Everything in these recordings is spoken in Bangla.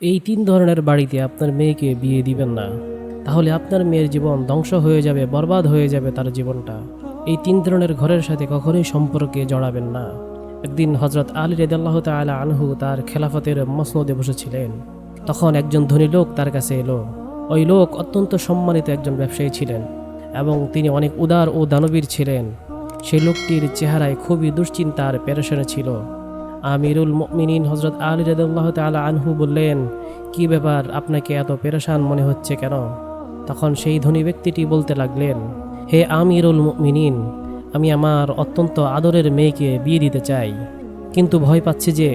এই ৩ ধরনের বাড়িতে আপনার মেয়েকে বিয়ে দিবেন না। তাহলে আপনার মেয়ের জীবন ধ্বংস হয়ে যাবে, বরবাদ হয়ে যাবে তার জীবনটা। এই ৩ ধরনের ঘরের সাথে কখনোই সম্পর্কে জড়াবেন না। একদিন হযরত আলী রাদিয়াল্লাহু তাআলা আনহু তার খেলাফতের মসনদে বসেছিলেন। তখন একজন ধনী লোক তার কাছে এলো। ওই লোক অত্যন্ত সম্মানিত একজন ব্যবসায়ী ছিলেন এবং তিনি অনেক উদার ও দানবীর ছিলেন। সেই লোকটির চেহারায় খুবই দুশ্চিন্তার পেরেশানি ছিল। আমিরুল মুমিনিন হযরত আলী রাদিয়াল্লাহু তাআলা আনহু বললেন, কি ব্যাপার, আপনাকে এত পেরেশান মনে হচ্ছে কেন? তখন সেই ধনী ব্যক্তিটি বলতে লাগলেন, হে আমিরুল মুমিনিন, আমি আমার অত্যন্ত আদরের মেয়েকে বিয়ে দিতে চাই, কিন্তু ভয় পাচ্ছি যে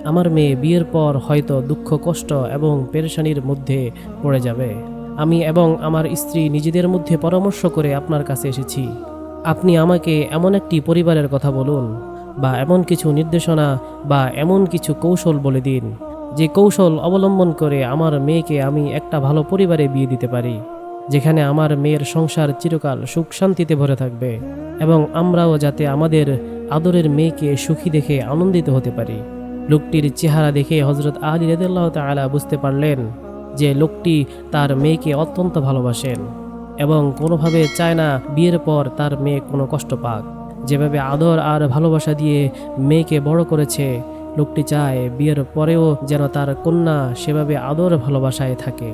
আমার মেয়ে বিয়ের পর হয়তো দুঃখ, কষ্ট এবং পেরেশানির মধ্যে পড়ে যাবে। আমি এবং আমার স্ত্রী নিজেদের মধ্যে পরামর্শ করে আপনার কাছে এসেছি। আপনি আমাকে এমন একটি পরিবারের কথা বলুন, বা এমন কিছু নির্দেশনা বা এমন কিছু কৌশল বলে দিন, যে কৌশল অবলম্বন করে আমার মেয়েকে আমি একটা ভালো পরিবারে বিয়ে দিতে পারি, যেখানে আমার মেয়ের সংসার চিরকাল সুখ শান্তিতে ভরে থাকবে এবং আমরাও যাতে আমাদের আদরের মেয়েকে সুখী দেখে আনন্দিত হতে পারি। লোকটির চেহারা দেখে হযরত আলী রাদিয়াল্লাহু তাআলা বুঝতে পারলেন যে লোকটি তার মেয়েকে অত্যন্ত ভালোবাসেন এবং কোনোভাবে চায় না বিয়ের পর তার মেয়ে কোনো কষ্ট পাক। যেভাবে আদর আর ভালোবাসা দিয়ে মেয়েকে বড় করেছে, লোকটি চায় বিয়ের পরেও যেন তার কন্যা সেভাবে আদর ভালোবাসায় থাকে।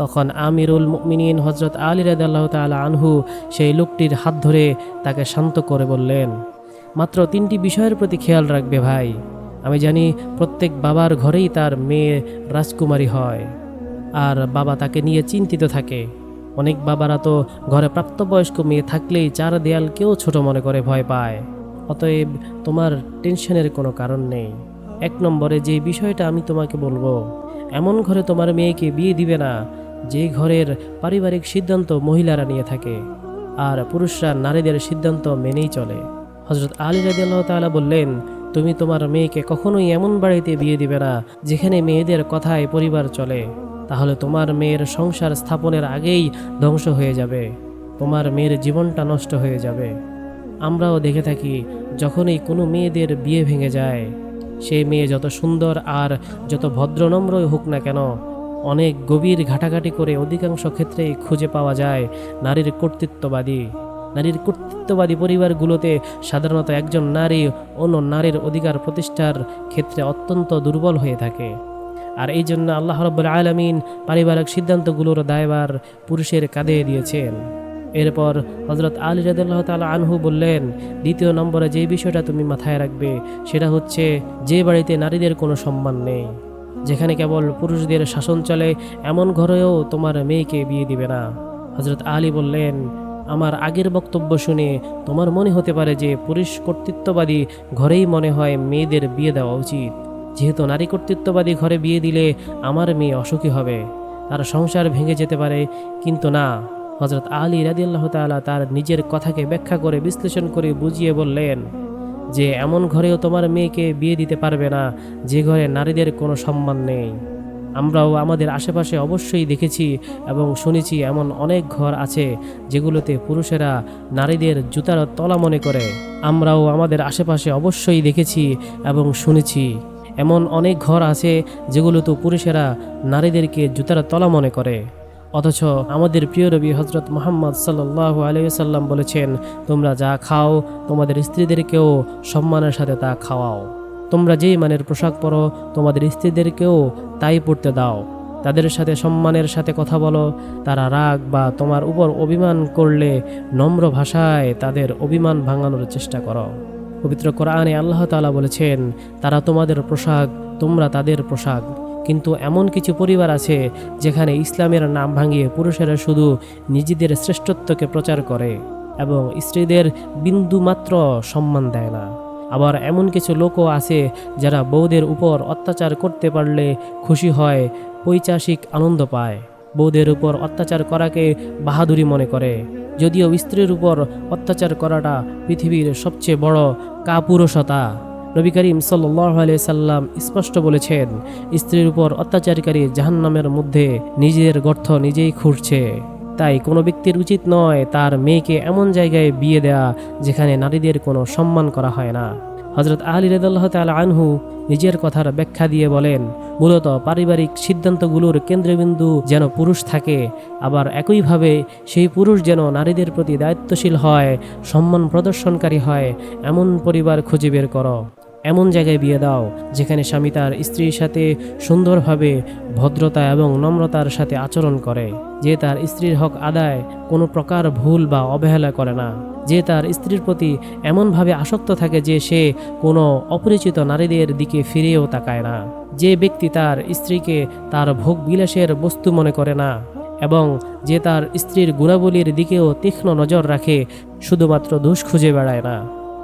তখন আমিরুল মুমিনিন হযরত আলী রাদিয়াল্লাহু তাআলা আনহু সেই লোকটির হাত ধরে তাকে শান্ত করে বললেন, মাত্র ৩টি বিষয়ের প্রতি খেয়াল রাখবে ভাই। আমি জানি প্রত্যেক বাবার ঘরেই তার মেয়ে রাজকুমারী হয় আর বাবা তাকে নিয়ে চিন্তিত থাকে। অনেক বাবারা তো ঘরে প্রাপ্তবয়স্ক মেয়ে থাকলেই চার দেয়ালকেও ছোট মনে করে ভয় পায়। অতএব তোমার টেনশনের কোনো কারণ নেই। ১ নম্বরে যে বিষয়টা আমি তোমাকে বলবো, এমন ঘরে তোমার মেয়েকে বিয়ে দিবে না যে ঘরের পারিবারিক সিদ্ধান্ত মহিলারা নিয়ে থাকে আর পুরুষরা নারীদের সিদ্ধান্ত মেনেই চলে। হযরত আলী রাদিয়াল্লাহু তাআলা বললেন, তুমি তোমার মেয়েকে কখনোই এমন বাড়িতে বিয়ে দিবে না যেখানে মেয়েদের কথায় পরিবার চলে। তাহলে তোমার মেয়ের সংসার স্থাপনের আগেই ধ্বংস হয়ে যাবে, তোমার মেয়ের জীবনটা নষ্ট হয়ে যাবে। আমরাও দেখে থাকি, যখনই কোনো মেয়েদের বিয়ে ভেঙে যায়, সেই মেয়ে যত সুন্দর আর যত ভদ্রনম্রই হোক না কেন, অনেক গভীর ঘাটাঘাটি করে অধিকাংশ ক্ষেত্রেই খুঁজে পাওয়া যায় নারীর কর্তৃত্ববাদী পরিবারগুলোতে সাধারণত একজন নারী অন্য নারীর অধিকার প্রতিষ্ঠার ক্ষেত্রে অত্যন্ত দুর্বল হয়ে থাকে। আর এই জন্য আল্লাহ রাব্বুল আলামিন পারিবারিক সিদ্ধান্তগুলোর দায়ভার পুরুষের কাঁধে দিয়েছেন। এরপর হযরত আলী রাদিয়াল্লাহু তাআলা আনহু বললেন, দ্বিতীয় নম্বরে যে বিষয়টা তুমি মাথায় রাখবে সেটা হচ্ছে, যে বাড়িতে নারীদের কোনো সম্মান নেই, যেখানে কেবল পুরুষদের শাসন চলে, এমন ঘরেও তোমার মেয়েকে বিয়ে দিবে না। হযরত আলী বললেন, আমার আগের বক্তব্য শুনে তোমার মনে হতে পারে যে পুরুষ কর্তৃত্ববাদী ঘরেই মনে হয় মেয়েদের বিয়ে দেওয়া উচিত। যেহেতু নারী কর্তৃত্ববাদী ঘরে বিয়ে দিলে আমার মেয়ে অসুখী হবে, তার সংসার ভেঙে যেতে পারে। কিন্তু না, হযরত আলী রাদিয়াল্লাহু তাআলা তার নিজের কথাকে ব্যাখ্যা করে বিশ্লেষণ করে বুঝিয়ে বললেন যে এমন ঘরেও তোমার মেয়েকে বিয়ে দিতে পারবে না যে ঘরে নারীদের কোনো সম্মান নেই। আমরাও আমাদের আশেপাশে অবশ্যই দেখেছি এবং শুনেছি এমন অনেক ঘর আছে যেগুলোতে পুরুষেরা নারীদের জুতার তলা মনে করে। আমরাও আমাদের আশেপাশে অবশ্যই দেখেছি এবং শুনেছি এমন অনেক ঘর আছে যেগুলোতে পুরুষেরা নারীদেরকে জুতার তলা মনে করে। অথচ আমাদের প্রিয় নবী হযরত মুহাম্মদ সাল্লাল্লাহু আলাইহি ওয়াসাল্লাম বলেছেন, তোমরা যা খাও তোমাদের স্ত্রীদেরকেও সম্মানের সাথে তা খাওয়াও। তোমরা যেই মানের পোশাক পরো তোমাদের স্ত্রীদেরকেও তাই পরতে দাও। তাদের সাথে সম্মানের সাথে কথা বলো। তারা রাগ বা তোমার উপর অভিমান করলে নম্র ভাষায় তাদের অভিমান ভাঙানোর চেষ্টা করো। পবিত্র কোরআনে আল্লাহ তাআলা বলেছেন, তারা তোমাদের পোশাক, তোমরা তাদের পোশাক। কিন্তু এমন কিছু পরিবার আছে যেখানে ইসলামের নাম ভাঙিয়ে পুরুষেরা শুধু নিজেদের শ্রেষ্ঠত্বকে প্রচার করে এবং স্ত্রীদের বিন্দুমাত্র সম্মান দেয় না। আবার এমন কিছু লোকও আছে যারা বউদের উপর অত্যাচার করতে পারলে খুশি হয়, পৈশাচিক আনন্দ পায়। বউদের উপর অত্যাচার করাকে বাহাদুরি মনে করে, যদিও স্ত্রীর উপর অত্যাচার করাটা পৃথিবীর সবচেয়ে বড় কাপুরুষতা। নবী করিম সাল্লাল্লাহু আলাইহি সাল্লাম স্পষ্ট বলেছেন, স্ত্রীর উপর অত্যাচারকারী জাহান্নামের মধ্যে নিজের গর্ত নিজেই খুঁড়ছে। তাই কোনো ব্যক্তির উচিত নয় তার মেয়েকে এমন জায়গায় বিয়ে দেয়া যেখানে নারীদের কোনো সম্মান করা হয় না। হযরত আলী রাদিয়াল্লাহু তাআলা আনহু নিজের কথার ব্যাখ্যা দিয়ে বলেন, মূলত পারিবারিক সিদ্ধান্তগুলোর কেন্দ্রবিন্দু যেন পুরুষ থাকে, আবার একইভাবে সেই পুরুষ যেন নারীদের প্রতি দায়িত্বশীল হয়, সম্মান প্রদর্শনকারী হয়, এমন পরিবার খুঁজে বের করো। এমন জায়গায় বিয়ে দাও যেখানে স্বামী তার স্ত্রীর সাথে সুন্দরভাবে ভদ্রতা এবং নম্রতার সাথে আচরণ করে, যে তার স্ত্রীর হক আদায় কোনো প্রকার ভুল বা অবহেলা করে না, যে তার স্ত্রীর প্রতি এমনভাবে আসক্ত থাকে যে সে কোনো অপরিচিত নারীদের দিকে ফিরেও তাকায় না, যে ব্যক্তি তার স্ত্রীকে তার ভোগ বিলাসের বস্তু মনে করে না, এবং যে তার স্ত্রীর গুণাবলীর দিকেও তীক্ষ্ণ নজর রাখে, শুধুমাত্র দোষ খুঁজে বেড়ায় না।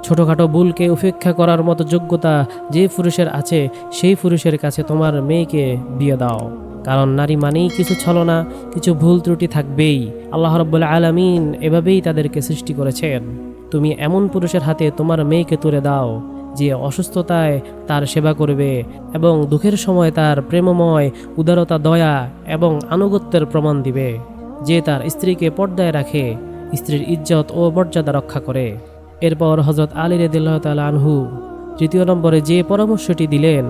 ছোটোখাটো ভুলকে উপেক্ষা করার মতো যোগ্যতা যে পুরুষের আছে, সেই পুরুষের কাছে তোমার মেয়েকে বিয়ে দাও। কারণ নারী মানেই কিছু ছলনা, কিছু ভুল ত্রুটি থাকবেই। আল্লাহ রাব্বুল আলামিন এভাবেই তাদেরকে সৃষ্টি করেছেন। তুমি এমন পুরুষের হাতে তোমার মেয়েকে তুলে দাও যে অসুস্থতায় তার সেবা করবে এবং দুঃখের সময় তার প্রেমময় উদারতা, দয়া এবং আনুগত্যের প্রমাণ দিবে, যে তার স্ত্রীকে পর্দায় রাখে, স্ত্রীর ইজ্জত ও মর্যাদা রক্ষা করে। এরপর হযরত আলী রাদিয়াল্লাহু তাআলা আনহু তৃতীয় নম্বরে যে পরামর্শটি দিলেন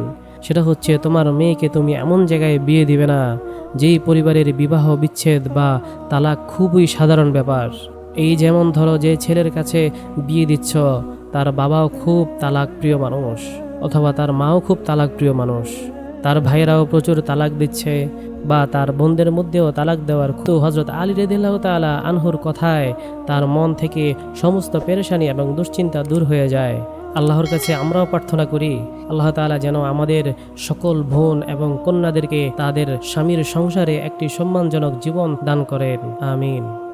সেটা হচ্ছে, তোমার মেয়েকে তুমি এমন জায়গায় বিয়ে দিবে না যেই পরিবারের বিবাহ বিচ্ছেদ বা তালাক খুবই সাধারণ ব্যাপার। এই যেমন ধরো, যে ছেলের কাছে বিয়ে দিচ্ছ তার বাবাও খুব তালাক প্রিয় মানুষ, অথবা তার মাও খুব তালাক প্রিয় মানুষ, তার ভাইয়েরাও প্রচুর তালাক দিচ্ছে, বা তার বোনদের মধ্যেও তালাক দেওয়ার। তো হযরত আলী রাদিয়াল্লাহু তাআলা আনহুর কথায় তার মন থেকে সমস্ত পেরেশানি এবং দুশ্চিন্তা দূর হয়ে যায়। আল্লাহর কাছে আমরাও প্রার্থনা করি, আল্লাহ তাআলা যেন আমাদের সকল বোন এবং কন্যাদেরকে তাদের স্বামীর সংসারে একটি সম্মানজনক জীবন দান করেন। আমিন।